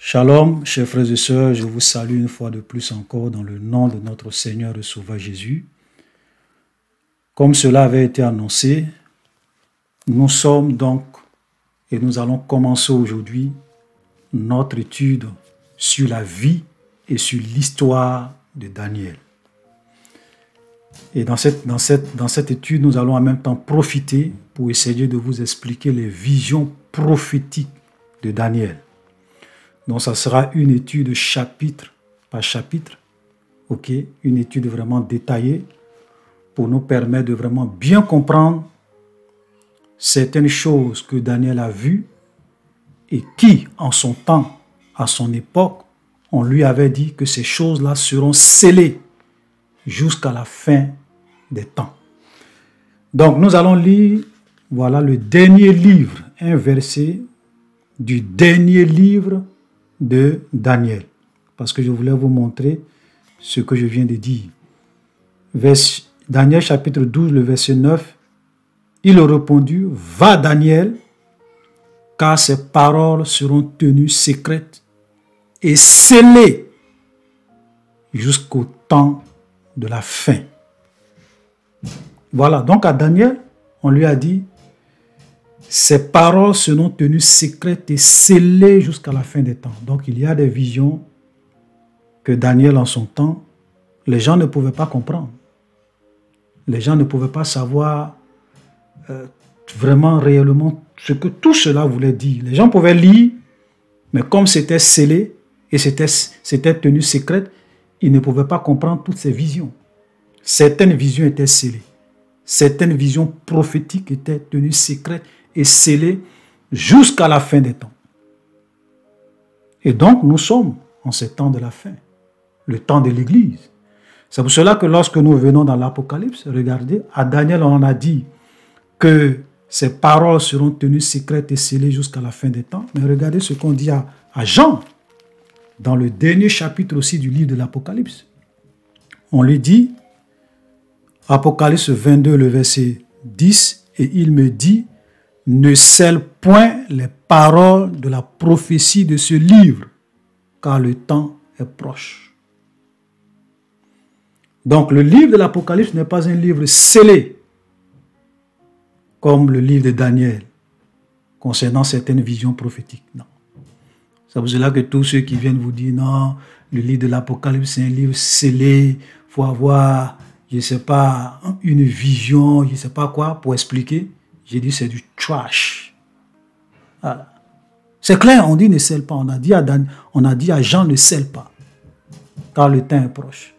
Shalom, chers frères et sœurs, je vous salue une fois de plus encore dans le nom de notre Seigneur et Sauveur Jésus. Comme cela avait été annoncé, nous sommes donc et nous allons commencer aujourd'hui notre étude sur la vie et sur l'histoire de Daniel. Et dans cette étude, nous allons en même temps profiter pour essayer de vous expliquer les visions prophétiques de Daniel. Donc, ça sera une étude chapitre par chapitre, ok, une étude vraiment détaillée pour nous permettre de vraiment bien comprendre certaines choses que Daniel a vues et qui, en son temps, à son époque, on lui avait dit que ces choses-là seront scellées jusqu'à la fin des temps. Donc, nous allons lire, voilà, le dernier livre, un verset du dernier livre de Daniel, parce que je voulais vous montrer ce que je viens de dire. Daniel chapitre 12, le verset 9, il a répondu, « Va Daniel, car ces paroles seront tenues secrètes et scellées jusqu'au temps de la fin. » Voilà, donc à Daniel, on lui a dit, ces paroles seront tenues secrètes et scellées jusqu'à la fin des temps. Donc il y a des visions que Daniel en son temps, les gens ne pouvaient pas comprendre. Les gens ne pouvaient pas savoir vraiment réellement ce que tout cela voulait dire. Les gens pouvaient lire, mais comme c'était scellé et c'était tenu secrète, ils ne pouvaient pas comprendre toutes ces visions. Certaines visions étaient scellées. Certaines visions prophétiques étaient tenues secrètes et scellées jusqu'à la fin des temps. Et donc, nous sommes en ce temps de la fin, le temps de l'Église. C'est pour cela que lorsque nous venons dans l'Apocalypse, regardez, à Daniel, on a dit que ces paroles seront tenues secrètes et scellées jusqu'à la fin des temps. Mais regardez ce qu'on dit à Jean, dans le dernier chapitre aussi du livre de l'Apocalypse. On lui dit, Apocalypse 22, le verset 10, et il me dit, ne scelle point les paroles de la prophétie de ce livre, car le temps est proche. Donc le livre de l'Apocalypse n'est pas un livre scellé, comme le livre de Daniel, concernant certaines visions prophétiques. Non. C'est pour cela que tous ceux qui viennent vous dire, non, le livre de l'Apocalypse c'est un livre scellé, il faut avoir, je ne sais pas, une vision, je ne sais pas quoi, pour expliquer. J'ai dit c'est du trash. Voilà. C'est clair, on dit ne scelle pas. On a dit à Jean ne scelle pas. Car le temps est proche.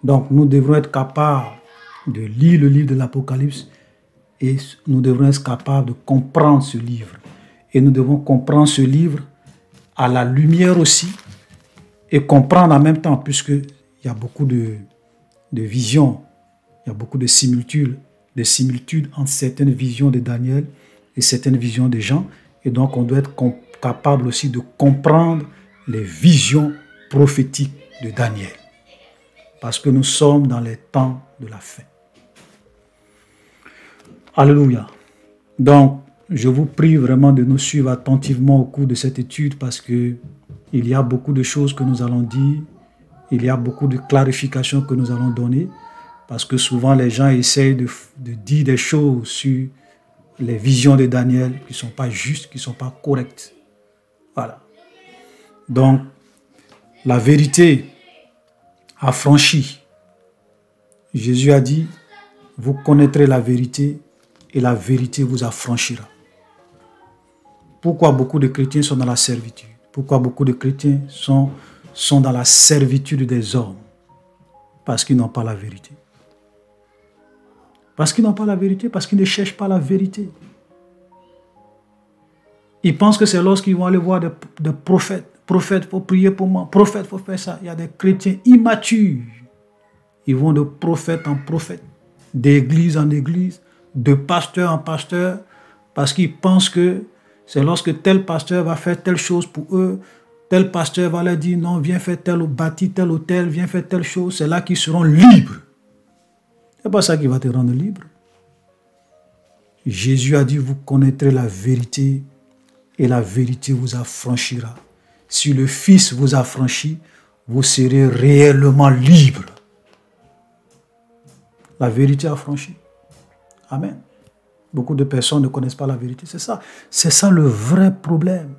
Donc nous devrons être capables de lire le livre de l'Apocalypse et nous devrons être capables de comprendre ce livre. Et nous devons comprendre ce livre à la lumière aussi et comprendre en même temps, puisqu'il y a beaucoup de visions, il y a beaucoup de similitudes entre certaines visions de Daniel et certaines visions de Jean. Et donc, on doit être capable aussi de comprendre les visions prophétiques de Daniel. Parce que nous sommes dans les temps de la fin. Alléluia. Donc, je vous prie vraiment de nous suivre attentivement au cours de cette étude parce que il y a beaucoup de choses que nous allons dire. Il y a beaucoup de clarifications que nous allons donner. Parce que souvent, les gens essayent de dire des choses sur les visions de Daniel qui ne sont pas justes, qui ne sont pas correctes. Voilà. Donc, la vérité a franchi. Jésus a dit, vous connaîtrez la vérité et la vérité vous affranchira. Pourquoi beaucoup de chrétiens sont dans la servitude? Pourquoi beaucoup de chrétiens sont dans la servitude des hommes? Parce qu'ils n'ont pas la vérité. Parce qu'ils n'ont pas la vérité, parce qu'ils ne cherchent pas la vérité. Ils pensent que c'est lorsqu'ils vont aller voir des prophètes. Prophète, il faut prier pour moi. Prophète, il faut faire ça. Il y a des chrétiens immatures. Ils vont de prophète en prophète, d'église en église, de pasteur en pasteur, parce qu'ils pensent que c'est lorsque tel pasteur va faire telle chose pour eux, tel pasteur va leur dire non, viens faire bâtir tel hôtel, viens faire telle chose, c'est là qu'ils seront libres. Ce n'est pas ça qui va te rendre libre. Jésus a dit, vous connaîtrez la vérité et la vérité vous affranchira. si le Fils vous affranchit, vous serez réellement libre. La vérité affranchit. Amen. Beaucoup de personnes ne connaissent pas la vérité. C'est ça le vrai problème.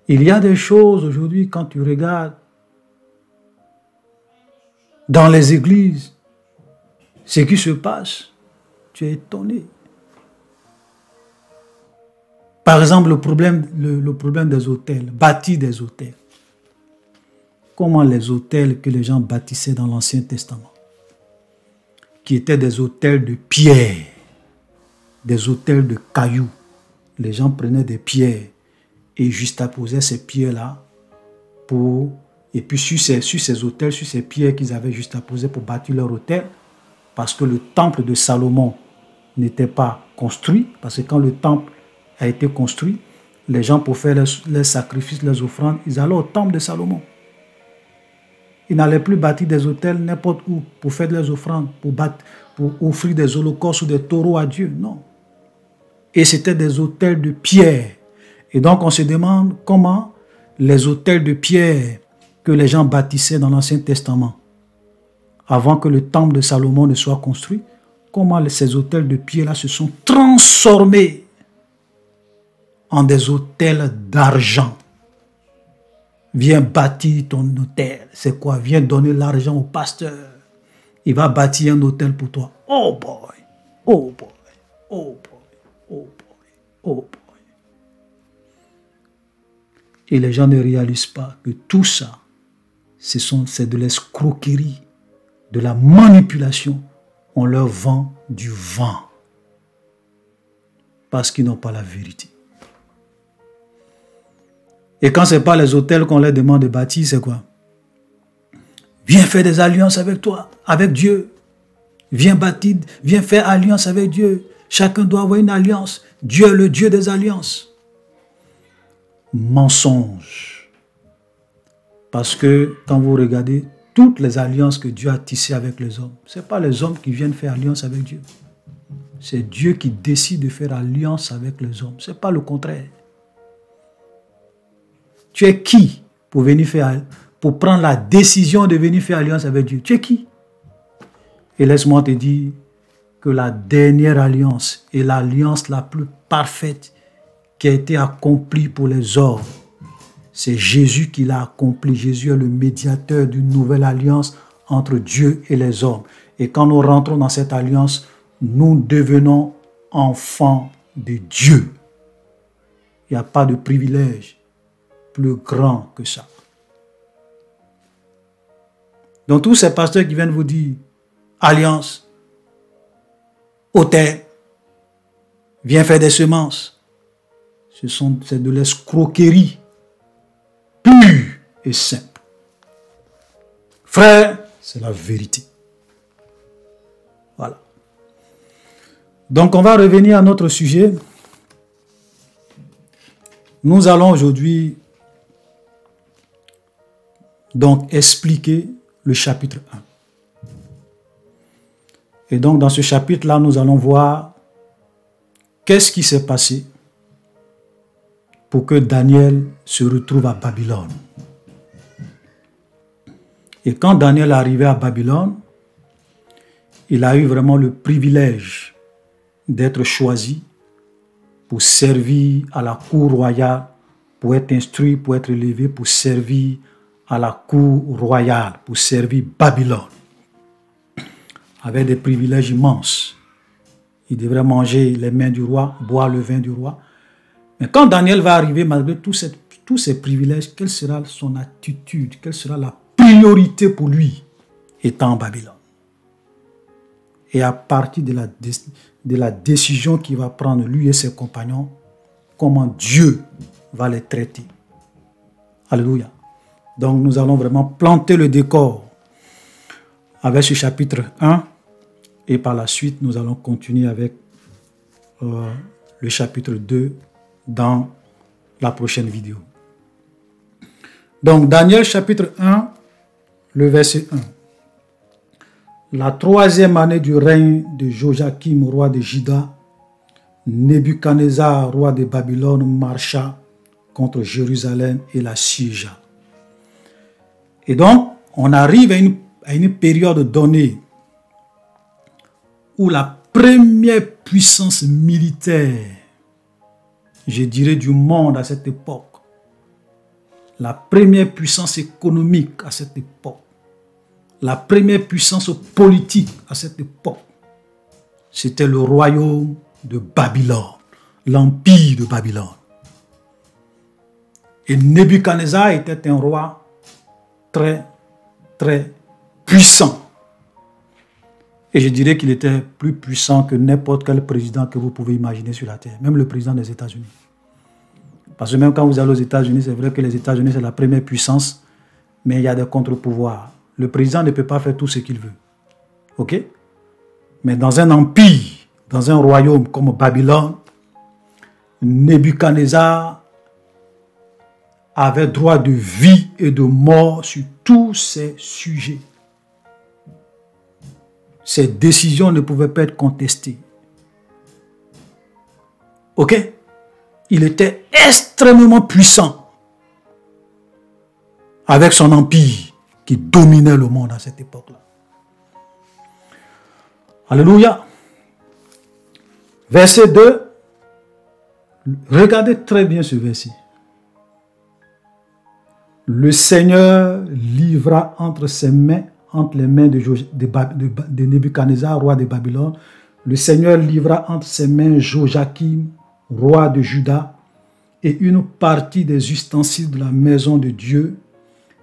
Il y a des choses aujourd'hui, quand tu regardes dans les églises, ce qui se passe, tu es étonné. Par exemple, le problème des hôtels, bâtir des hôtels. Comment les hôtels que les gens bâtissaient dans l'Ancien Testament, qui étaient des hôtels de pierre, des hôtels de cailloux. Les gens prenaient des pierres et juxtaposaient ces pierres-là et puis sur ces hôtels, sur ces pierres qu'ils avaient juxtaposées pour bâtir leur hôtel, parce que le temple de Salomon n'était pas construit, parce que quand le temple a été construit, les gens pour faire les sacrifices, les offrandes, ils allaient au temple de Salomon. Ils n'allaient plus bâtir des hôtels n'importe où pour faire des offrandes, pour offrir des holocaustes ou des taureaux à Dieu. Non. Et c'était des hôtels de pierre. Et donc on se demande comment les hôtels de pierre que les gens bâtissaient dans l'Ancien Testament, avant que le temple de Salomon ne soit construit, comment ces hôtels de pierre-là se sont transformés en des hôtels d'argent. Viens bâtir ton hôtel. C'est quoi? Viens donner l'argent au pasteur. Il va bâtir un hôtel pour toi. Oh boy, oh boy, oh boy, oh boy, oh boy. Et les gens ne réalisent pas que tout ça, c'est de l'escroquerie, de la manipulation. On leur vend du vent. Parce qu'ils n'ont pas la vérité. Et quand ce n'est pas les hôtels qu'on leur demande de bâtir, c'est quoi? Viens faire des alliances avec toi, avec Dieu. Viens bâtir, viens faire alliance avec Dieu. Chacun doit avoir une alliance. Dieu est le Dieu des alliances. Mensonge. Parce que quand vous regardez toutes les alliances que Dieu a tissées avec les hommes, ce n'est pas les hommes qui viennent faire alliance avec Dieu. C'est Dieu qui décide de faire alliance avec les hommes. Ce n'est pas le contraire. Tu es qui pour prendre la décision de venir faire alliance avec Dieu? Tu es qui? Et laisse-moi te dire que la dernière alliance est l'alliance la plus parfaite qui a été accomplie pour les hommes. C'est Jésus qui l'a accompli. Jésus est le médiateur d'une nouvelle alliance entre Dieu et les hommes. Et quand nous rentrons dans cette alliance, nous devenons enfants de Dieu. Il n'y a pas de privilège plus grand que ça. Donc tous ces pasteurs qui viennent vous dire alliance, hôtel, viens faire des semences, c'est de l'escroquerie pure et simple. Frère, c'est la vérité. Voilà. Donc on va revenir à notre sujet. Nous allons aujourd'hui donc expliquer le chapitre 1. Et donc dans ce chapitre-là, nous allons voir qu'est-ce qui s'est passé pour que Daniel se retrouve à Babylone. Et quand Daniel est arrivé à Babylone, il a eu vraiment le privilège d'être choisi pour servir à la cour royale, pour être instruit, pour être élevé, pour servir à la cour royale, pour servir Babylone. Avec des privilèges immenses. Il devrait manger les mains du roi, boire le vin du roi. Mais quand Daniel va arriver, malgré tous ces privilèges, quelle sera son attitude, quelle sera la priorité pour lui, étant en Babylone? Et à partir de la décision qu'il va prendre, lui et ses compagnons, comment Dieu va les traiter. Alléluia. Donc nous allons vraiment planter le décor avec ce chapitre 1 et par la suite nous allons continuer avec le chapitre 2 dans la prochaine vidéo. Donc Daniel chapitre 1, le verset 1. La 3e année du règne de Joachim, roi de Juda, Nebuchadnezzar, roi de Babylone, marcha contre Jérusalem et la siégea. Et donc, on arrive à une période donnée où la première puissance militaire, je dirais du monde à cette époque, la première puissance économique à cette époque, la première puissance politique à cette époque, c'était le royaume de Babylone, l'empire de Babylone. Et Nebuchadnezzar était un roi très, très puissant. Et je dirais qu'il était plus puissant que n'importe quel président que vous pouvez imaginer sur la terre, même le président des États-Unis. Parce que même quand vous allez aux États-Unis, c'est vrai que les États-Unis, c'est la première puissance, mais il y a des contre-pouvoirs. Le président ne peut pas faire tout ce qu'il veut. OK? Mais dans un empire, dans un royaume comme Babylone, Nebuchadnezzar avait droit de vie et de mort sur tous ces sujets. Ses décisions ne pouvaient pas être contestées. OK? Il était extrêmement puissant avec son empire qui dominait le monde à cette époque-là. Alléluia. Verset 2. Regardez très bien ce verset. Le Seigneur livra entre les mains de Nebuchadnezzar, roi de Babylone. Le Seigneur livra entre ses mains Joachim, roi de Juda, et une partie des ustensiles de la maison de Dieu.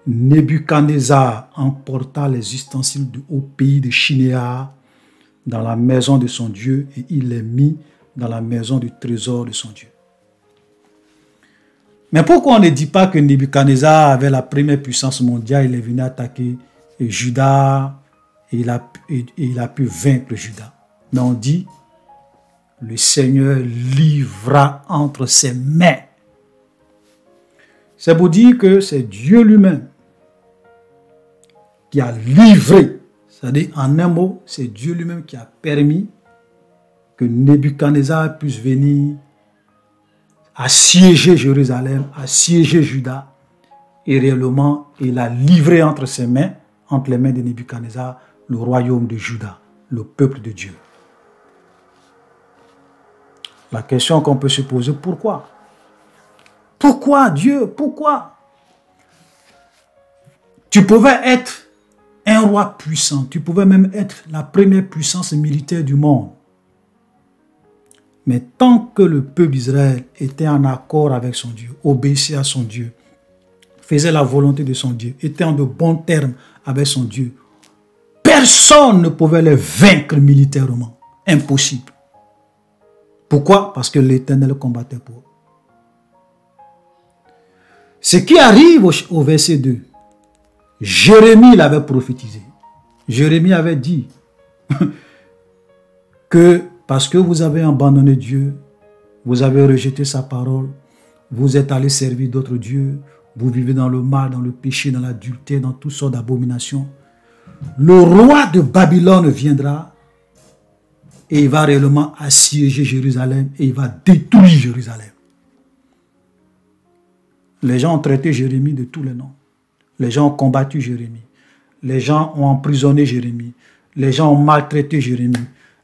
Nebuchadnezzar emporta les ustensiles au pays de Shinéar, dans la maison de son Dieu, et il les mit dans la maison du trésor de son Dieu. Mais pourquoi on ne dit pas que Nebuchadnezzar avait la première puissance mondiale, il est venu attaquer Juda et il a pu vaincre Juda? Mais on dit, le Seigneur livra entre ses mains. C'est pour dire que c'est Dieu lui-même qui a livré. C'est-à-dire, en un mot, c'est Dieu lui-même qui a permis que Nebuchadnezzar puisse venir assiéger Jérusalem, assiéger Juda, et réellement, il a livré entre ses mains, entre les mains de Nebuchadnezzar, le royaume de Juda, le peuple de Dieu. La question qu'on peut se poser, pourquoi? Pourquoi Dieu? Pourquoi? Tu pouvais être un roi puissant, tu pouvais même être la première puissance militaire du monde. Mais tant que le peuple d'Israël était en accord avec son Dieu, obéissait à son Dieu, faisait la volonté de son Dieu, était en de bons termes avec son Dieu, personne ne pouvait les vaincre militairement. Impossible. Pourquoi? Parce que l'Éternel combattait pour eux. Ce qui arrive au verset 2, Jérémie l'avait prophétisé. Jérémie avait dit que parce que vous avez abandonné Dieu, vous avez rejeté sa parole, vous êtes allé servir d'autres dieux, vous vivez dans le mal, dans le péché, dans l'adultère, dans toutes sortes d'abominations. Le roi de Babylone viendra et il va réellement assiéger Jérusalem et il va détruire Jérusalem. Les gens ont traité Jérémie de tous les noms. Les gens ont combattu Jérémie. Les gens ont emprisonné Jérémie. Les gens ont maltraité Jérémie.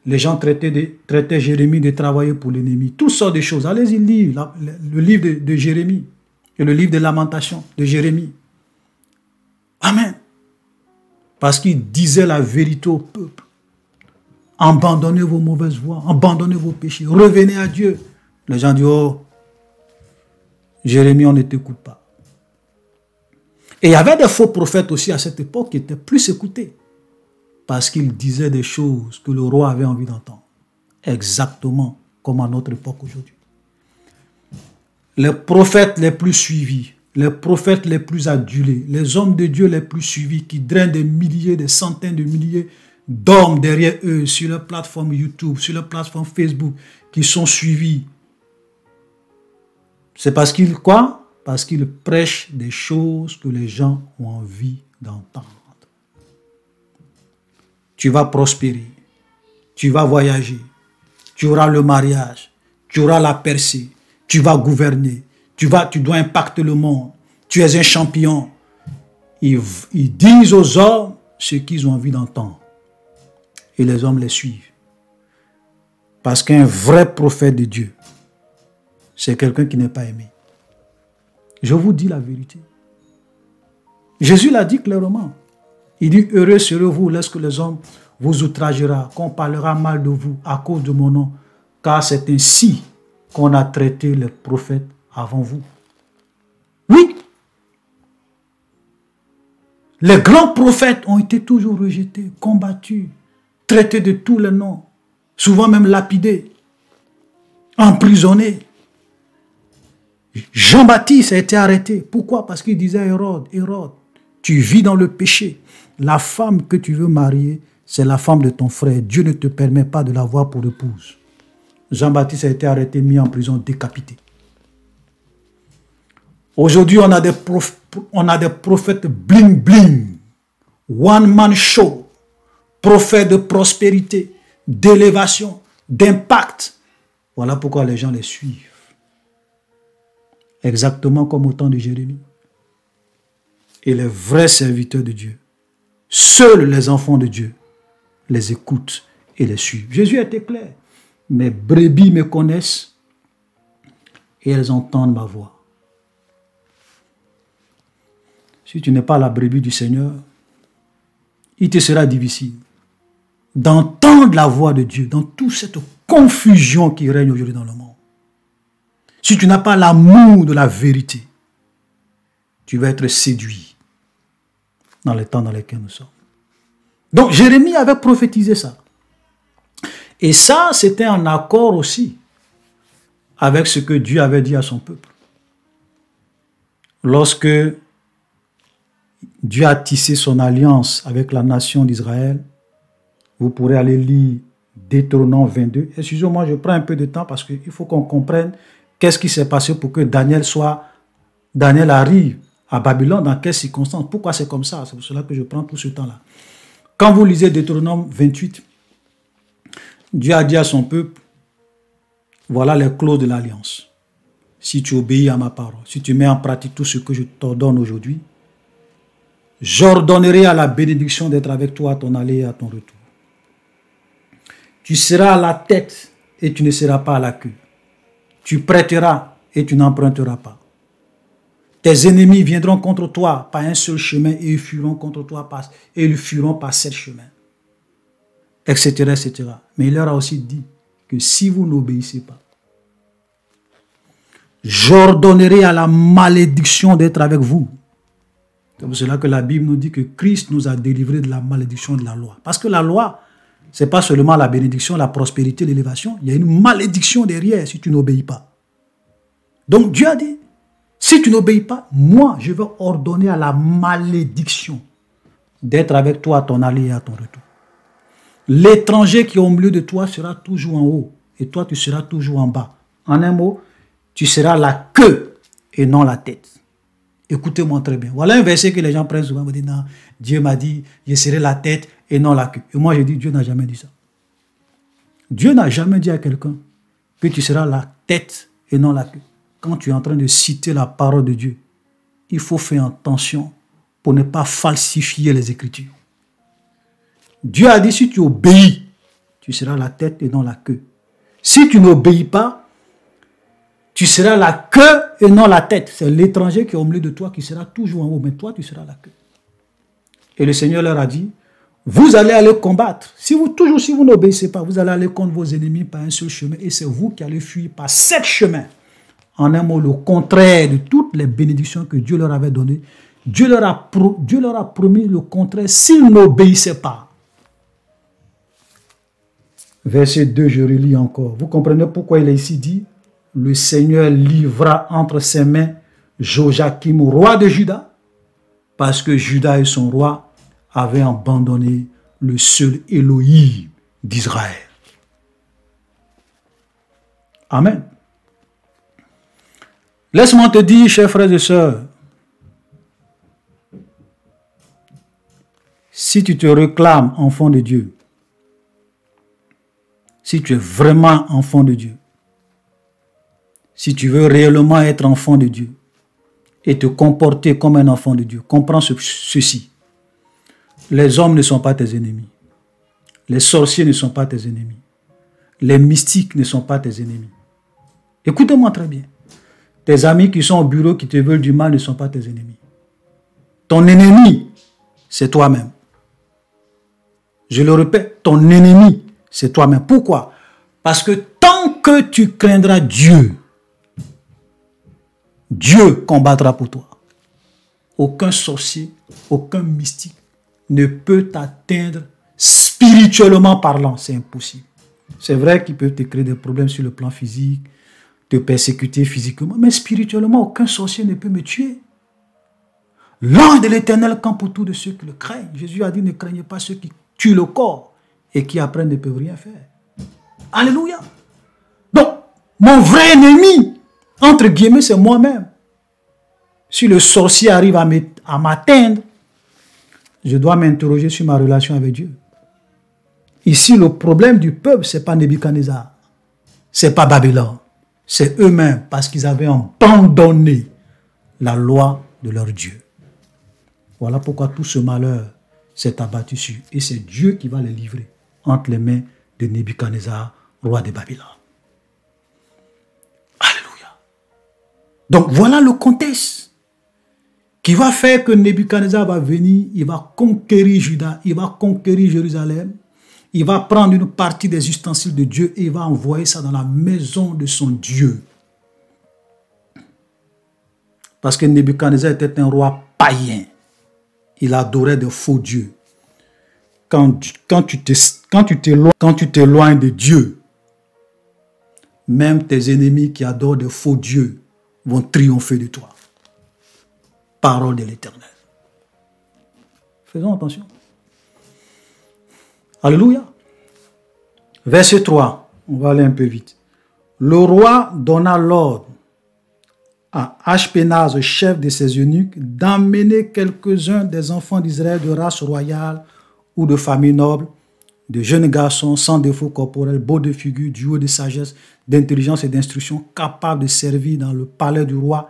Les gens traitaient Jérémie de travailler pour l'ennemi. Toutes sortes de choses. Allez-y lire le livre de Jérémie et le livre de Lamentations de Jérémie. Amen. Parce qu'il disait la vérité au peuple. Abandonnez vos mauvaises voies, abandonnez vos péchés, revenez à Dieu. Les gens disent, oh, Jérémie, on ne t'écoute pas. Et il y avait des faux prophètes aussi à cette époque qui étaient plus écoutés. Parce qu'ils disaient des choses que le roi avait envie d'entendre. Exactement comme à notre époque aujourd'hui. Les prophètes les plus suivis, les prophètes les plus adulés, les hommes de Dieu les plus suivis qui drainent des milliers, des centaines de milliers d'hommes derrière eux sur leur plateforme YouTube, sur leur plateforme Facebook, qui sont suivis. C'est parce qu'ils quoi? Parce qu'ils prêchent des choses que les gens ont envie d'entendre. Tu vas prospérer, tu vas voyager, tu auras le mariage, tu auras la percée, tu vas gouverner, tu dois impacter le monde. Tu es un champion. Ils disent aux hommes ce qu'ils ont envie d'entendre. Et les hommes les suivent. Parce qu'un vrai prophète de Dieu, c'est quelqu'un qui n'est pas aimé. Je vous dis la vérité. Jésus l'a dit clairement. Il dit, heureux serez-vous lorsque les hommes vous outragera, qu'on parlera mal de vous à cause de mon nom, car c'est ainsi qu'on a traité les prophètes avant vous. Oui, les grands prophètes ont été toujours rejetés, combattus, traités de tous les noms, souvent même lapidés, emprisonnés. Jean-Baptiste a été arrêté. Pourquoi? Parce qu'il disait à Hérode, Hérode, tu vis dans le péché. La femme que tu veux marier, c'est la femme de ton frère. Dieu ne te permet pas de l'avoir pour épouse. Jean-Baptiste a été arrêté, mis en prison, décapité. Aujourd'hui, on a des prophètes bling bling, one man show, prophètes de prospérité, d'élévation, d'impact. Voilà pourquoi les gens les suivent. Exactement comme au temps de Jérémie. Et les vrais serviteurs de Dieu, seuls les enfants de Dieu, les écoutent et les suivent. Jésus était clair. Mes brebis me connaissent et elles entendent ma voix. Si tu n'es pas la brebis du Seigneur, il te sera difficile d'entendre la voix de Dieu dans toute cette confusion qui règne aujourd'hui dans le monde. Si tu n'as pas l'amour de la vérité, tu vas être séduit dans les temps dans lesquels nous sommes. Donc Jérémie avait prophétisé ça. Et ça, c'était en accord aussi avec ce que Dieu avait dit à son peuple. Lorsque Dieu a tissé son alliance avec la nation d'Israël, vous pourrez aller lire Deutéronome 22. Excusez-moi, je prends un peu de temps parce qu'il faut qu'on comprenne qu'est-ce qui s'est passé pour que Daniel arrive à Babylone, dans quelles circonstances, pourquoi c'est comme ça. C'est pour cela que je prends tout ce temps-là. Quand vous lisez Deutéronome 28, Dieu a dit à son peuple, voilà les clauses de l'alliance. Si tu obéis à ma parole, si tu mets en pratique tout ce que je t'ordonne aujourd'hui, j'ordonnerai à la bénédiction d'être avec toi à ton aller et à ton retour. Tu seras à la tête et tu ne seras pas à la queue. Tu prêteras et tu n'emprunteras pas. Tes ennemis viendront contre toi par un seul chemin et ils fuiront contre toi et ils fuiront par 7 chemins. Etc., etc. Mais il leur a aussi dit que si vous n'obéissez pas, j'ordonnerai à la malédiction d'être avec vous. C'est pour cela que la Bible nous dit que Christ nous a délivrés de la malédiction de la loi. Parce que la loi, ce n'est pas seulement la bénédiction, la prospérité, l'élévation. Il y a une malédiction derrière si tu n'obéis pas. Donc Dieu a dit, si tu n'obéis pas, moi, je vais ordonner à la malédiction d'être avec toi à ton aller et à ton retour. L'étranger qui est au milieu de toi sera toujours en haut et toi, tu seras toujours en bas. En un mot, tu seras la queue et non la tête. Écoutez-moi très bien. Voilà un verset que les gens prennent souvent. Ils me disent, non, Dieu m'a dit, je serai la tête et non la queue. Et moi, je dis, Dieu n'a jamais dit ça. Dieu n'a jamais dit à quelqu'un que tu seras la tête et non la queue. Quand tu es en train de citer la parole de Dieu, il faut faire attention pour ne pas falsifier les Écritures. Dieu a dit, si tu obéis, tu seras la tête et non la queue. Si tu n'obéis pas, tu seras la queue et non la tête. C'est l'étranger qui est au milieu de toi qui sera toujours en haut, mais toi, tu seras la queue. Et le Seigneur leur a dit, vous allez aller combattre. Si vous n'obéissez pas, vous allez aller contre vos ennemis par un seul chemin et c'est vous qui allez fuir par 7 chemins. En un mot, le contraire de toutes les bénédictions que Dieu leur avait données. Dieu leur a promis le contraire s'ils n'obéissaient pas. Verset 2, je relis encore. Vous comprenez pourquoi il est ici dit, le Seigneur livra entre ses mains Joachim, roi de Juda, parce que Juda et son roi avaient abandonné le seul Elohim d'Israël. Amen. Laisse-moi te dire, chers frères et sœurs, si tu te réclames enfant de Dieu, si tu es vraiment enfant de Dieu, Si tu veux réellement être enfant de Dieu et te comporter comme un enfant de Dieu, comprends ceci. Les hommes ne sont pas tes ennemis. Les sorciers ne sont pas tes ennemis. Les mystiques ne sont pas tes ennemis. Écoute-moi très bien. Tes amis qui sont au bureau, qui te veulent du mal, ne sont pas tes ennemis. Ton ennemi, c'est toi-même. Je le répète, ton ennemi, c'est toi-même. Pourquoi? Parce que tant que tu craindras Dieu, Dieu combattra pour toi. Aucun sorcier, aucun mystique ne peut t'atteindre spirituellement parlant. C'est impossible. C'est vrai qu'il peut te créer des problèmes sur le plan physique, te persécuter physiquement, mais spirituellement, aucun sorcier ne peut me tuer. L'ange de l'Éternel campe autour de ceux qui le craignent. Jésus a dit, ne craignez pas ceux qui tuent le corps et qui après ne peuvent rien faire. Alléluia. Donc, mon vrai ennemi, entre guillemets, c'est moi-même. Si le sorcier arrive à m'atteindre, je dois m'interroger sur ma relation avec Dieu. Ici, le problème du peuple, ce n'est pas Nebuchadnezzar, ce n'est pas Babylone, c'est eux-mêmes, parce qu'ils avaient abandonné la loi de leur Dieu. Voilà pourquoi tout ce malheur s'est abattu sur eux. Et c'est Dieu qui va les livrer entre les mains de Nebuchadnezzar, roi de Babylone. Alléluia. Donc voilà le contexte qui va faire que Nebuchadnezzar va venir, il va conquérir Juda, il va conquérir Jérusalem, il va prendre une partie des ustensiles de Dieu et il va envoyer ça dans la maison de son Dieu. Parce que Nebuchadnezzar était un roi païen. Il adorait de faux dieux. Quand tu t'éloignes de Dieu, même tes ennemis qui adorent de faux dieux vont triompher de toi. Parole de l'Éternel. Faisons attention. Alléluia. Verset 3. On va aller un peu vite. Le roi donna l'ordre à Ashpenaz, chef de ses eunuques, d'emmener quelques-uns des enfants d'Israël de race royale ou de famille noble, de jeunes garçons sans défaut corporel, beaux de figure, doués de sagesse, d'intelligence et d'instruction, capables de servir dans le palais du roi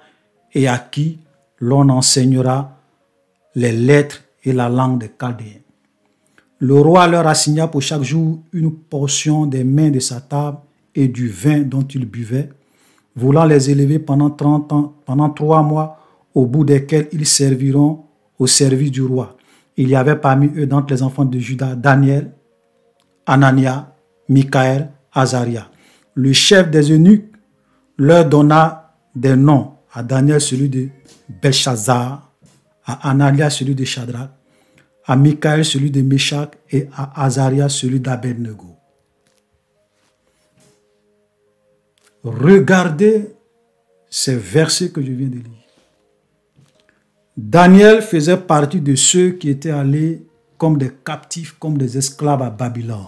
et à qui l'on enseignera les lettres et la langue des Chaldéens. Le roi leur assigna pour chaque jour une portion des mains de sa table et du vin dont ils buvaient, voulant les élever pendant 30 ans, pendant 3 mois, au bout desquels ils serviront au service du roi. Il y avait parmi eux, d'entre les enfants de Juda, Daniel, Anania, Michaël, Azaria. Le chef des eunuques leur donna des noms. À Daniel, celui de Belshazzar, à Anania, celui de Shadrach, à Michaël, celui de Meshach, et à Azaria, celui d'Abednego. Regardez ces versets que je viens de lire. Daniel faisait partie de ceux qui étaient allés comme des captifs, comme des esclaves à Babylone.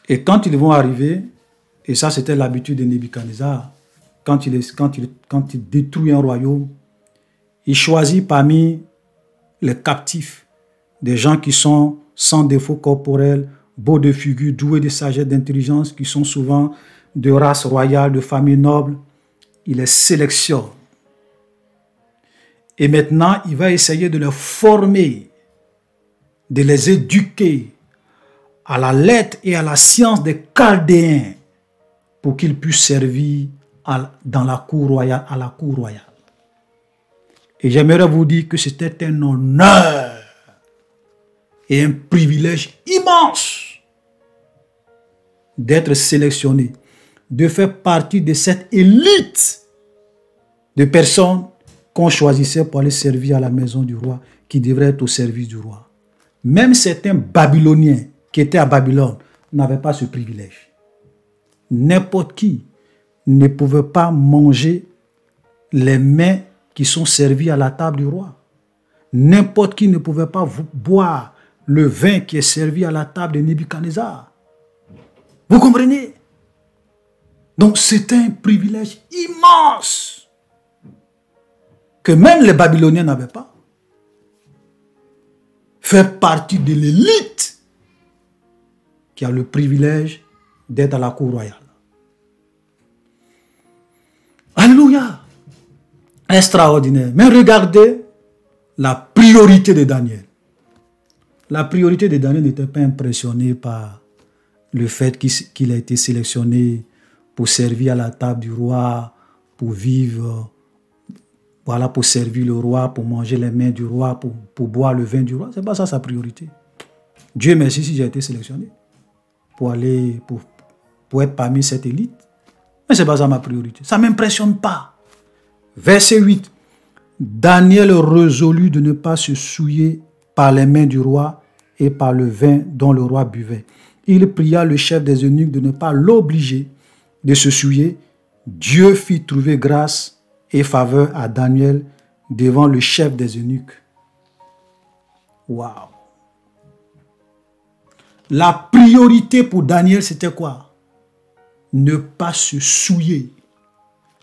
Et quand ils vont arriver, et ça c'était l'habitude de Nebuchadnezzar, quand il détruit un royaume, il choisit parmi les captifs des gens qui sont sans défaut corporel, beaux de figure, doués de sagesse, d'intelligence, qui sont souvent de race royale, de famille noble. Il les sélectionne. Et maintenant, il va essayer de les former, de les éduquer à la lettre et à la science des Chaldéens pour qu'ils puissent servir dans la cour royale, à la cour royale. Et j'aimerais vous dire que c'était un honneur et un privilège immense d'être sélectionné, de faire partie de cette élite de personnes qu'on choisissait pour aller servir à la maison du roi, qui devrait être au service du roi. Même certains Babyloniens qui étaient à Babylone n'avaient pas ce privilège. N'importe qui ne pouvait pas manger les mets qui sont servis à la table du roi. N'importe qui ne pouvait pas boire le vin qui est servi à la table de Nebuchadnezzar. Vous comprenez? Donc c'était un privilège immense que même les Babyloniens n'avaient pas. Faire partie de l'élite qui a le privilège d'être à la cour royale. Alléluia. Extraordinaire. Mais regardez la priorité de Daniel. La priorité de Daniel n'était pas impressionnée par le fait qu'il a été sélectionné pour servir à la table du roi, pour vivre, voilà, pour servir le roi, pour manger les mains du roi, pour boire le vin du roi. Ce n'est pas ça sa priorité. Dieu merci si j'ai été sélectionné pour aller, pour être parmi cette élite. Mais ce n'est pas ça ma priorité. Ça ne m'impressionne pas. Verset 8. Daniel résolut de ne pas se souiller par les mains du roi et par le vin dont le roi buvait. Il pria le chef des eunuques de ne pas l'obliger de se souiller. Dieu fit trouver grâce et faveur à Daniel devant le chef des eunuques. Waouh! La priorité pour Daniel, c'était quoi? Ne pas se souiller,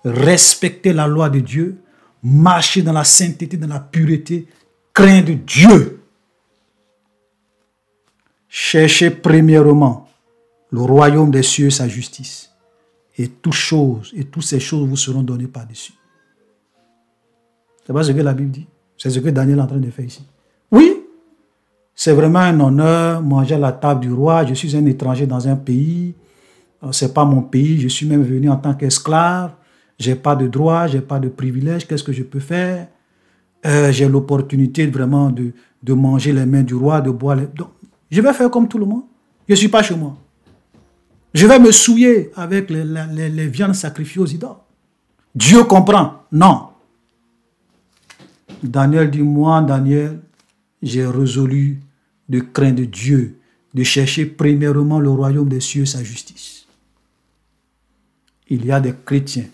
respecter la loi de Dieu, marcher dans la sainteté, dans la pureté, craindre Dieu. Cherchez premièrement le royaume des cieux et sa justice. Et toutes ces choses vous seront données par-dessus. C'est pas ce que la Bible dit. C'est ce que Daniel est en train de faire ici. Oui, c'est vraiment un honneur, manger à la table du roi. Je suis un étranger dans un pays. Ce n'est pas mon pays. Je suis même venu en tant qu'esclave. Je n'ai pas de droit, je n'ai pas de privilège. Qu'est-ce que je peux faire? J'ai l'opportunité vraiment de manger les mains du roi, de boire les... Donc, je vais faire comme tout le monde. Je ne suis pas chez moi. Je vais me souiller avec les viandes sacrifiées aux idoles. Dieu comprend. Non. Daniel dit, moi, Daniel, j'ai résolu de craindre Dieu, de chercher premièrement le royaume des cieux et sa justice. Il y a des chrétiens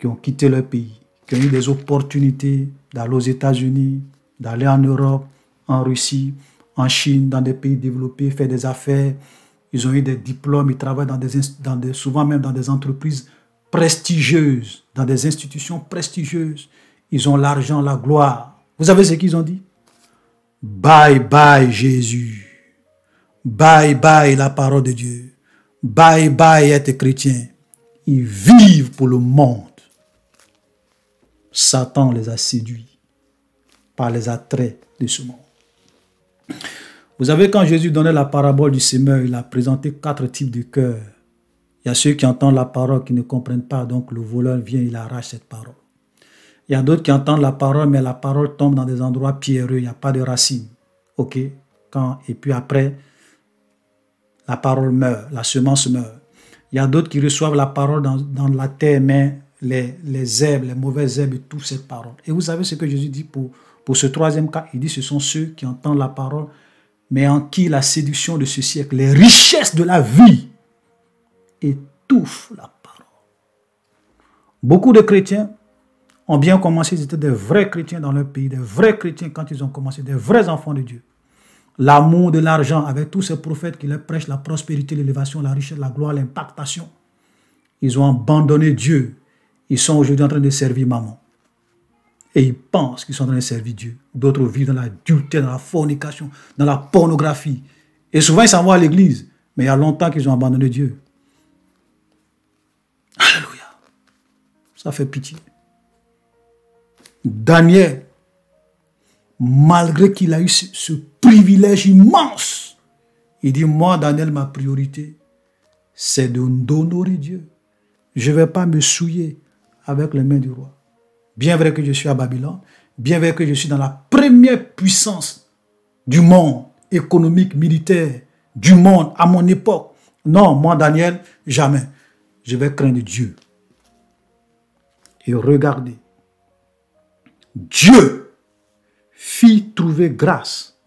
qui ont quitté leur pays, qui ont eu des opportunités d'aller aux États-Unis, d'aller en Europe, en Russie, en Chine, dans des pays développés, faire des affaires. Ils ont eu des diplômes, ils travaillent souvent même dans des entreprises prestigieuses, dans des institutions prestigieuses. Ils ont l'argent, la gloire. Vous savez ce qu'ils ont dit? Bye bye Jésus. Bye bye la parole de Dieu. Bye bye être chrétien. Ils vivent pour le monde. Satan les a séduits par les attraits de ce monde. Vous savez, quand Jésus donnait la parabole du semeur, il a présenté 4 types de cœurs. Il y a ceux qui entendent la parole, qui ne comprennent pas, donc le voleur vient, il arrache cette parole. Il y a d'autres qui entendent la parole, mais la parole tombe dans des endroits pierreux, il n'y a pas de racines. Ok? Et puis après, la parole meurt, la semence meurt. Il y a d'autres qui reçoivent la parole dans la terre, mais les herbes, les mauvaises herbes étouffent cette parole. Et vous savez ce que Jésus dit pour ce troisième cas? Il dit ce sont ceux qui entendent la parole, mais en qui la séduction de ce siècle, les richesses de la vie, étouffent la parole. Beaucoup de chrétiens ont bien commencé, ils étaient des vrais chrétiens dans leur pays, des vrais chrétiens quand ils ont commencé, des vrais enfants de Dieu. L'amour de l'argent, avec tous ces prophètes qui leur prêchent la prospérité, l'élévation, la richesse, la gloire, l'impactation. Ils ont abandonné Dieu. Ils sont aujourd'hui en train de servir maman. Et ils pensent qu'ils sont en train de servir Dieu. D'autres vivent dans l'adultère, dans la fornication, dans la pornographie. Et souvent, ils s'en vont à l'église. Mais il y a longtemps qu'ils ont abandonné Dieu. Alléluia. Ça fait pitié. Daniel, malgré qu'il a eu ce privilège immense, il dit, moi, Daniel, ma priorité, c'est d'honorer Dieu. Je ne vais pas me souiller avec les mains du roi. Bien vrai que je suis à Babylone, bien vrai que je suis dans la première puissance du monde économique, militaire, du monde à mon époque. Non, moi, Daniel, jamais. Je vais craindre Dieu. Et regardez, Dieu fit trouver grâce.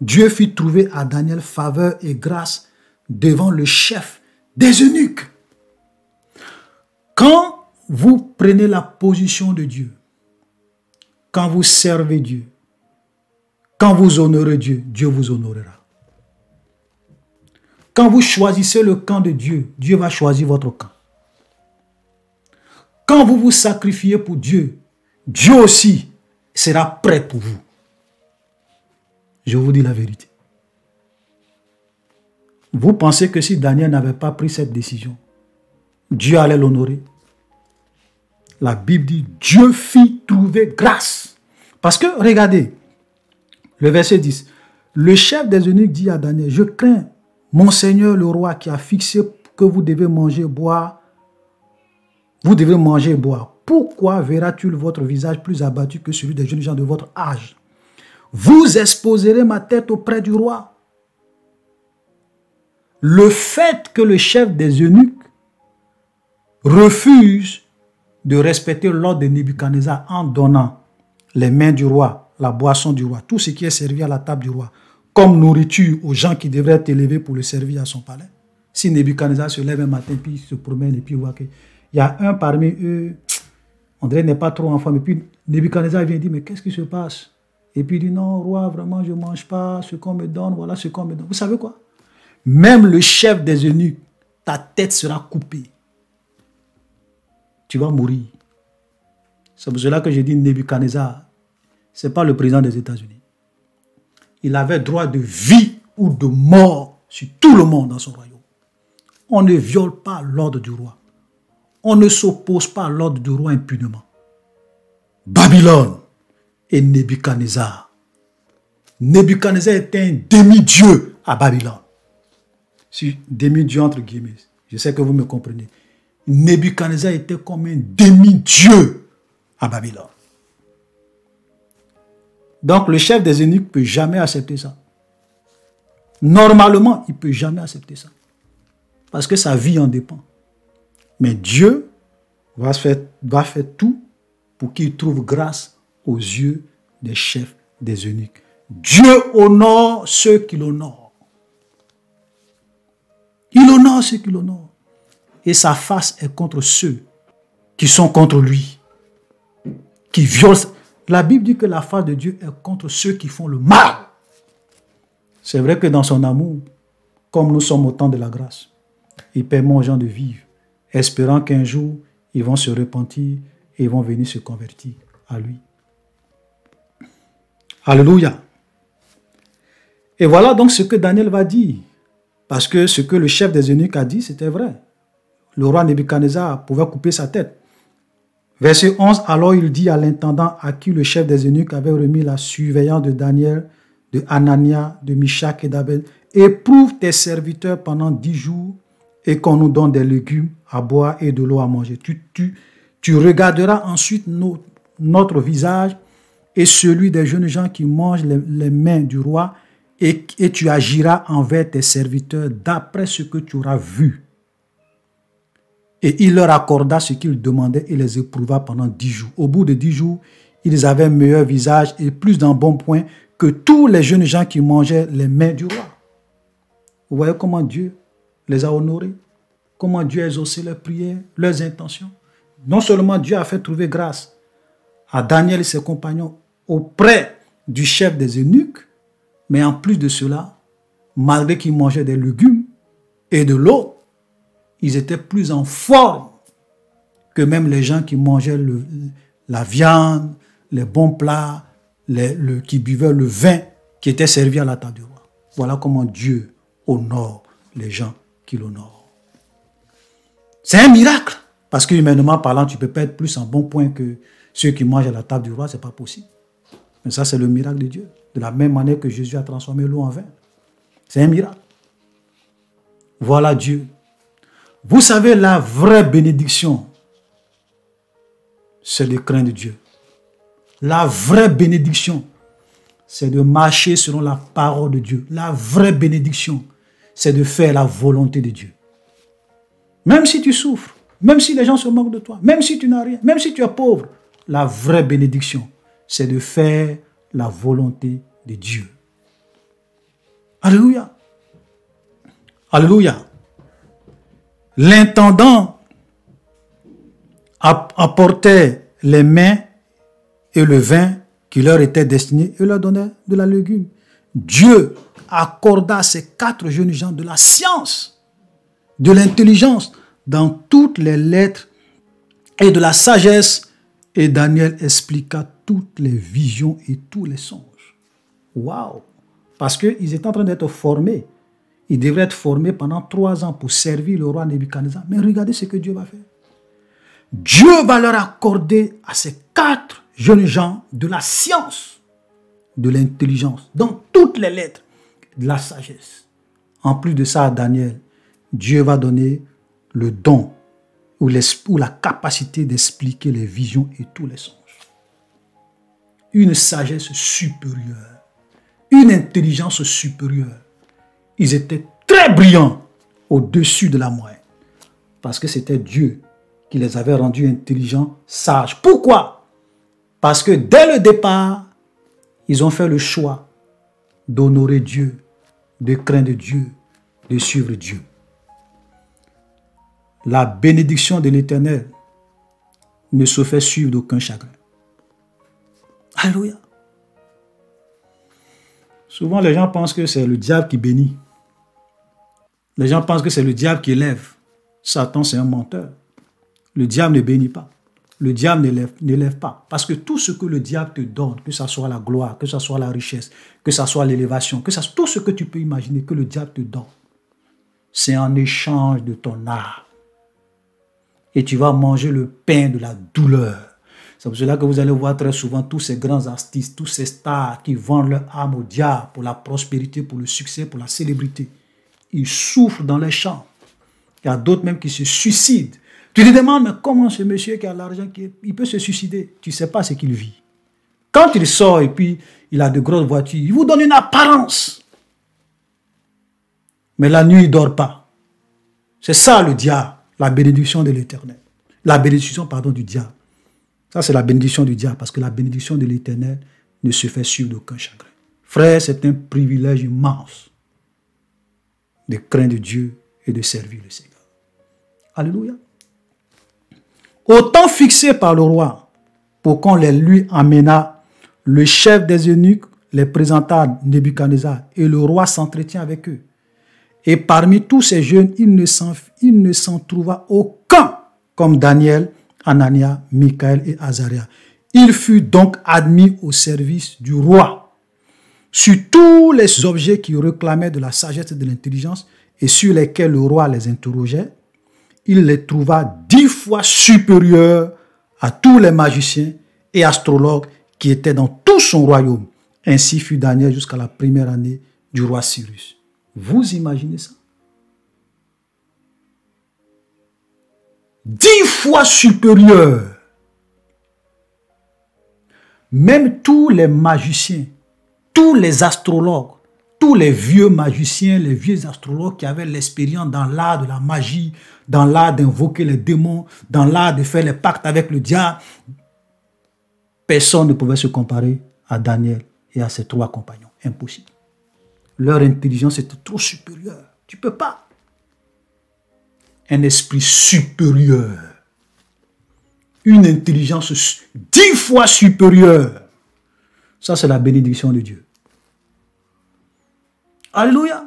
Dieu fit trouver à Daniel faveur et grâce devant le chef des eunuques. Quand vous prenez la position de Dieu, quand vous servez Dieu, quand vous honorez Dieu, Dieu vous honorera. Quand vous choisissez le camp de Dieu, Dieu va choisir votre camp. Quand vous vous sacrifiez pour Dieu, Dieu aussi sera prêt pour vous. Je vous dis la vérité. Vous pensez que si Daniel n'avait pas pris cette décision, Dieu allait l'honorer. La Bible dit, Dieu fit trouver grâce. Parce que, regardez, le verset 10, le chef des eunuques dit à Daniel, je crains mon Seigneur le roi qui a fixé que vous devez manger et boire. Vous devez manger et boire. Pourquoi verra-t-il votre visage plus abattu que celui des jeunes gens de votre âge? Vous exposerez ma tête auprès du roi. Le fait que le chef des eunuques refuse de respecter l'ordre de Nebuchadnezzar en donnant les mains du roi, la boisson du roi, tout ce qui est servi à la table du roi, comme nourriture aux gens qui devraient être élevés pour le servir à son palais. Si Nebuchadnezzar se lève un matin, puis il se promène et puis il voit qu'il y a un parmi eux, on dirait n'est pas trop en forme, et puis Nebuchadnezzar vient dire, mais qu'est-ce qui se passe? Et puis il dit, non, roi, vraiment, je ne mange pas ce qu'on me donne, voilà ce qu'on me donne. Vous savez quoi? Même le chef des eunuques, ta tête sera coupée. Tu vas mourir. C'est pour cela que je dis Nebuchadnezzar, ce n'est pas le président des États-Unis. Il avait droit de vie ou de mort sur tout le monde dans son royaume. On ne viole pas l'ordre du roi. On ne s'oppose pas à l'ordre du roi impunément. Babylone et Nebuchadnezzar. Nebuchadnezzar était un demi-dieu à Babylone. Si demi-dieu entre guillemets, je sais que vous me comprenez. Nebuchadnezzar était comme un demi-dieu à Babylone. Donc le chef des eunuques ne peut jamais accepter ça. Normalement, il ne peut jamais accepter ça. Parce que sa vie en dépend. Mais Dieu va faire tout pour qu'il trouve grâce aux yeux des chefs des eunuques. Dieu honore ceux qui l'honorent. Il honore ceux qui l'honorent. Et sa face est contre ceux qui sont contre lui, qui violent. La Bible dit que la face de Dieu est contre ceux qui font le mal. C'est vrai que dans son amour, comme nous sommes au temps de la grâce, il permet aux gens de vivre, espérant qu'un jour, ils vont se repentir et ils vont venir se convertir à lui. Alléluia. Et voilà donc ce que Daniel va dire. Parce que ce que le chef des eunuques a dit, c'était vrai. Le roi Nebuchadnezzar pouvait couper sa tête. Verset 11, alors il dit à l'intendant à qui le chef des eunuques avait remis la surveillance de Daniel, de Hanania, de Mishak et d'Abed, éprouve tes serviteurs pendant 10 jours et qu'on nous donne des légumes à boire et de l'eau à manger. Tu regarderas ensuite notre visage et celui des jeunes gens qui mangent les mains du roi et tu agiras envers tes serviteurs d'après ce que tu auras vu. Et il leur accorda ce qu'ils demandaient et les éprouva pendant 10 jours. Au bout de 10 jours, ils avaient un meilleur visage et plus d'un bon point que tous les jeunes gens qui mangeaient les mains du roi. Vous voyez comment Dieu les a honorés, comment Dieu a exaucé leurs prières, leurs intentions. Non seulement Dieu a fait trouver grâce à Daniel et ses compagnons auprès du chef des eunuques, mais en plus de cela, malgré qu'ils mangeaient des légumes et de l'eau, ils étaient plus en forme que même les gens qui mangeaient la viande, les bons plats, qui buvaient le vin qui était servi à la table du roi. Voilà comment Dieu honore les gens qui l'honorent. C'est un miracle. Parce que humainement parlant, tu ne peux pas être plus en bon point que ceux qui mangent à la table du roi, ce n'est pas possible. Mais ça, c'est le miracle de Dieu. De la même manière que Jésus a transformé l'eau en vin. C'est un miracle. Voilà Dieu. Vous savez, la vraie bénédiction, c'est de craindre Dieu. La vraie bénédiction, c'est de marcher selon la parole de Dieu. La vraie bénédiction, c'est de faire la volonté de Dieu. Même si tu souffres, même si les gens se moquent de toi, même si tu n'as rien, même si tu es pauvre, la vraie bénédiction, c'est de faire la volonté de Dieu. Alléluia. Alléluia. L'intendant apportait les mains et le vin qui leur était destiné et leur donnait de la légume. Dieu accorda à ces 4 jeunes gens de la science, de l'intelligence dans toutes les lettres et de la sagesse. Et Daniel expliqua toutes les visions et tous les songes. Waouh! Parce qu'ils étaient en train d'être formés. Il devrait être formé pendant 3 ans pour servir le roi Nebuchadnezzar. Mais regardez ce que Dieu va faire. Dieu va leur accorder à ces 4 jeunes gens de la science, de l'intelligence, dans toutes les lettres, de la sagesse. En plus de ça, à Daniel, Dieu va donner le don ou la capacité d'expliquer les visions et tous les songes. Une sagesse supérieure, une intelligence supérieure. Ils étaient très brillants au-dessus de la moyenne parce que c'était Dieu qui les avait rendus intelligents, sages. Pourquoi? Parce que dès le départ, ils ont fait le choix d'honorer Dieu, de craindre Dieu, de suivre Dieu. La bénédiction de l'Éternel ne se fait suivre d'aucun chagrin. Alléluia. Souvent, les gens pensent que c'est le diable qui bénit. Les gens pensent que c'est le diable qui élève. Satan, c'est un menteur. Le diable ne bénit pas. Le diable n'élève pas. Parce que tout ce que le diable te donne, que ce soit la gloire, que ce soit la richesse, que ce soit l'élévation, que ce soit tout ce que tu peux imaginer que le diable te donne, c'est en échange de ton âme. Et tu vas manger le pain de la douleur. C'est pour cela que vous allez voir très souvent tous ces grands artistes, tous ces stars qui vendent leur âme au diable pour la prospérité, pour le succès, pour la célébrité. Ils souffrent dans les champs. Il y a d'autres même qui se suicident. Tu te demandes, mais comment ce monsieur qui a l'argent, il peut se suicider? Tu ne sais pas ce qu'il vit. Quand il sort et puis il a de grosses voitures, il vous donne une apparence. Mais la nuit, il ne dort pas. C'est ça le diable, la bénédiction de l'Éternel. La bénédiction, pardon, du diable. Ça, c'est la bénédiction du diable, parce que la bénédiction de l'Éternel ne se fait suivre d'aucun chagrin. Frère, c'est un privilège immense de craindre Dieu et de servir le Seigneur. Alléluia. Au temps fixé par le roi, pour qu'on les lui amena, le chef des eunuques les présenta à Nebuchadnezzar, et le roi s'entretient avec eux. Et parmi tous ces jeunes, il ne s'en trouva aucun comme Daniel, Anania, Michaël et Azaria. Il fut donc admis au service du roi. Sur tous les objets qui réclamaient de la sagesse et de l'intelligence et sur lesquels le roi les interrogeait, il les trouva 10 fois supérieurs à tous les magiciens et astrologues qui étaient dans tout son royaume. Ainsi fut Daniel jusqu'à la première année du roi Cyrus. Vous imaginez ça? 10 fois supérieur. Même tous les magiciens, tous les astrologues, tous les vieux magiciens, les vieux astrologues qui avaient l'expérience dans l'art de la magie, dans l'art d'invoquer les démons, dans l'art de faire les pactes avec le diable, personne ne pouvait se comparer à Daniel et à ses 3 compagnons. Impossible. Leur intelligence était trop supérieure. Tu ne peux pas. Un esprit supérieur. Une intelligence 10 fois supérieure. Ça, c'est la bénédiction de Dieu. Alléluia.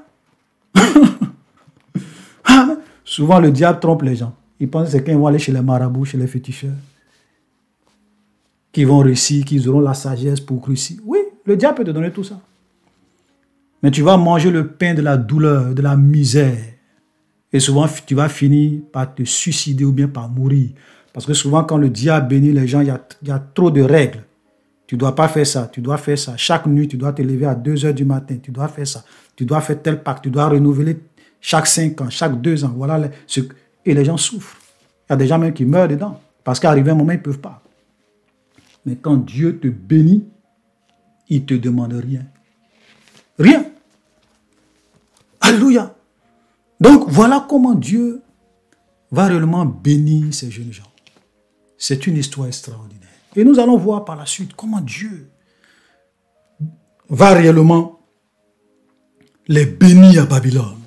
Souvent, le diable trompe les gens. Ils pensent que c'est quand ils vont aller chez les marabouts, chez les féticheurs, qu'ils vont réussir, qu'ils auront la sagesse pour réussir. Oui, le diable peut te donner tout ça. Mais tu vas manger le pain de la douleur, de la misère. Et souvent, tu vas finir par te suicider ou bien par mourir. Parce que souvent, quand le diable bénit les gens, il y a trop de règles. Tu ne dois pas faire ça, tu dois faire ça. Chaque nuit, tu dois te lever à 2 heures du matin. Tu dois faire ça. Tu dois faire tel pacte. Tu dois renouveler chaque 5 ans, chaque 2 ans. Voilà. Et les gens souffrent. Il y a des gens même qui meurent dedans. Parce qu'arrivé un moment, ils ne peuvent pas. Mais quand Dieu te bénit, il ne te demande rien. Rien. Alléluia. Donc, voilà comment Dieu va réellement bénir ces jeunes gens. C'est une histoire extraordinaire. Et nous allons voir par la suite comment Dieu va réellement les bénir à Babylone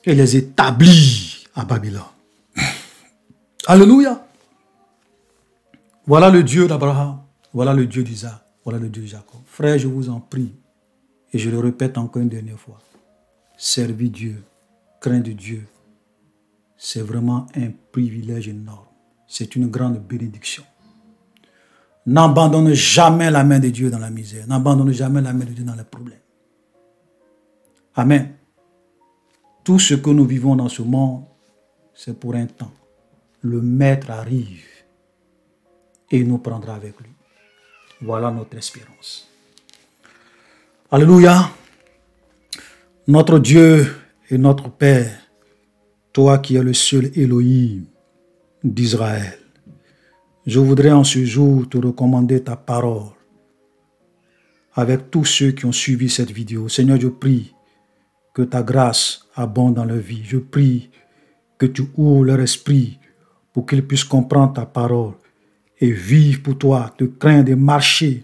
et les établir à Babylone. Alléluia. Voilà le Dieu d'Abraham, voilà le Dieu d'Isaac, voilà le Dieu de Jacob. Frère, je vous en prie, et je le répète encore une dernière fois, servir Dieu, craindre Dieu, c'est vraiment un privilège énorme. C'est une grande bénédiction. N'abandonne jamais la main de Dieu dans la misère. N'abandonne jamais la main de Dieu dans les problèmes. Amen. Tout ce que nous vivons dans ce monde, c'est pour un temps. Le Maître arrive et il nous prendra avec lui. Voilà notre espérance. Alléluia. Notre Dieu et notre Père, toi qui es le seul Elohim d'Israël, je voudrais en ce jour te recommander ta parole avec tous ceux qui ont suivi cette vidéo. Seigneur, je prie que ta grâce abonde dans leur vie. Je prie que tu ouvres leur esprit pour qu'ils puissent comprendre ta parole et vivre pour toi, te craindre et marcher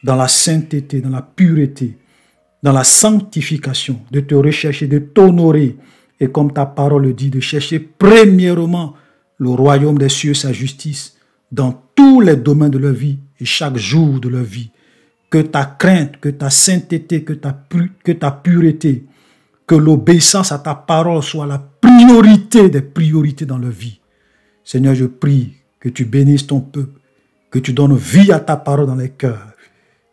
dans la sainteté, dans la pureté, dans la sanctification, de te rechercher, de t'honorer. Et comme ta parole le dit, de chercher premièrement le royaume des cieux, sa justice, dans tous les domaines de leur vie et chaque jour de leur vie. Que ta crainte, que ta sainteté, que ta pureté, que l'obéissance à ta parole soit la priorité des priorités dans leur vie. Seigneur, je prie que tu bénisses ton peuple, que tu donnes vie à ta parole dans les cœurs,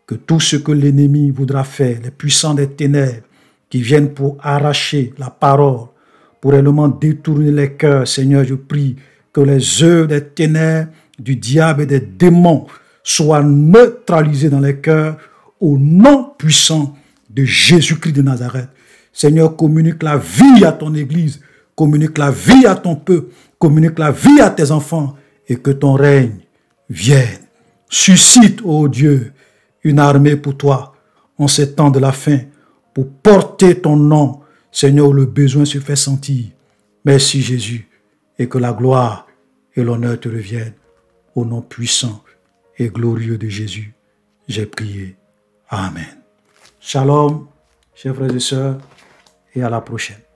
que tout ce que l'ennemi voudra faire, les puissants des ténèbres qui viennent pour arracher la parole, pour réellement détourner les cœurs, Seigneur, je prie que les œuvres des ténèbres, du diable et des démons soient neutralisées dans les cœurs au nom puissant de Jésus-Christ de Nazareth. Seigneur, communique la vie à ton Église, communique la vie à ton peuple, communique la vie à tes enfants et que ton règne vienne. Suscite, ô Dieu, une armée pour toi en ces temps de la fin pour porter ton nom, Seigneur, où le besoin se fait sentir. Merci Jésus et que la gloire et l'honneur te reviennent au nom puissant et glorieux de Jésus. J'ai prié. Amen. Shalom, chers frères et sœurs, et à la prochaine.